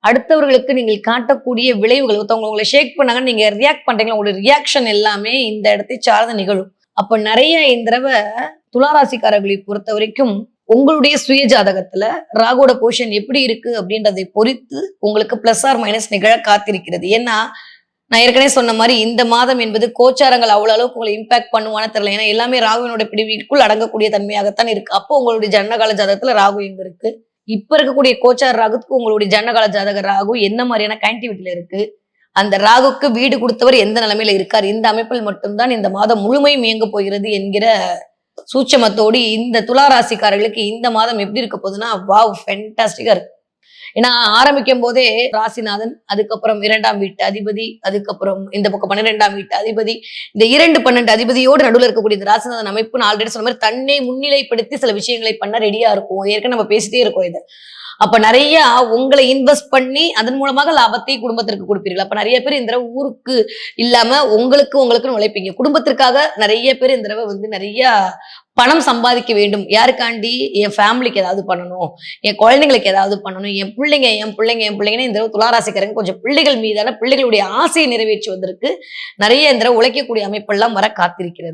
அடுத்தவர்களுக்கு நீங்கள் காட்டக்கூடிய விளைவுகள், ஒருத்தவங்க உங்களை ஷேக் பண்ணாங்க, நீங்க ரியாக்ட் பண்றீங்களா, உங்களுடைய ரியாக்ஷன் எல்லாமே இந்த இடத்தை சார்ந்து நிகழும். அப்ப நிறைய இந்த தடவை துளாராசிக்காரர்களை பொறுத்த வரைக்கும் உங்களுடைய சுய ஜாதகத்துல ராகுவோட பொசிஷன் எப்படி இருக்கு அப்படின்றதை பொறுத்து உங்களுக்கு பிளஸ் ஆர் மைனஸ் நிகழ காத்திருக்கிறது. ஏன்னா நான் ஏற்கனவே சொன்ன மாதிரி இந்த மாதம் என்பது கோச்சாரங்கள் அவ்வளவு அளவுக்கு உங்களை இம்பாக்ட் பண்ணுவான்னு தெரியல. ஏன்னா எல்லாமே ராகுவினோட பிடிவிற்குள் அடங்கக்கூடிய தன்மையாகத்தான் இருக்கு. அப்போ உங்களுடைய ஜனனகால ஜாதகத்துல ராகு எங்க இருக்கு, இப்ப இருக்கக்கூடிய கோச்சார ராகுக்கு உங்களுடைய ஜனனகால ஜாதக ராகு என்ன மாதிரியான கனெக்டிவிட்டியில இருக்கு, அந்த ராகுக்கு வீடு கொடுத்தவர் எந்த நிலைமையில இருக்கார், இந்த அமைப்பில் மட்டும்தான் இந்த மாதம் முழுமையும் இயங்க போகிறது என்கிற சூட்சமத்தோடு இந்த துளாராசிக்காரர்களுக்கு இந்த மாதம் எப்படி இருக்க போகுதுன்னா வாவ் ஃபென்டாஸ்டிக்கா இருக்கு. ஏன்னா ஆரம்பிக்கும் போதே ராசிநாதன், அதுக்கப்புறம் 2ஆம் வீட்டு அதிபதி, அதுக்கப்புறம் இந்த பக்கம் 12ஆம் வீட்டு அதிபதி, இந்த 2-12 அதிபதியோடு நடுவில் இருக்கக்கூடிய இந்த ராசிநாதன் அமைப்பு நான் ஆல்ரெடி சொன்ன மாதிரி தன்னை முன்னிலைப்படுத்தி சில விஷயங்களை பண்ண ரெடியா இருக்கும். ஏற்கனவே நம்ம பேசிட்டே இருக்கோம் இதை. அப்ப நிறைய உங்களை இன்வெஸ்ட் பண்ணி அதன் மூலமாக லாபத்தை குடும்பத்திற்கு கொடுப்பீர்கள். அப்ப நிறைய பேர் இந்த தடவை ஊருக்கு இல்லாம உங்களுக்கு உழைப்பீங்க. குடும்பத்திற்காக நிறைய பேர் இந்த தடவை நிறைய பணம் சம்பாதிக்க வேண்டும். யாருக்காண்டி? என் ஃபேமிலிக்கு ஏதாவது பண்ணணும், என் குழந்தைங்களுக்கு ஏதாவது பண்ணணும், என் பிள்ளைங்கன்னு இந்த துளாராசிக்காரங்க கொஞ்சம் பிள்ளைகள் மீதான பிள்ளைகளுடைய ஆசையை நிறைவேற்றுவதற்கு நிறைய இந்த உழைக்கக்கூடிய அமைப்பெல்லாம் வர காத்திருக்கிறது.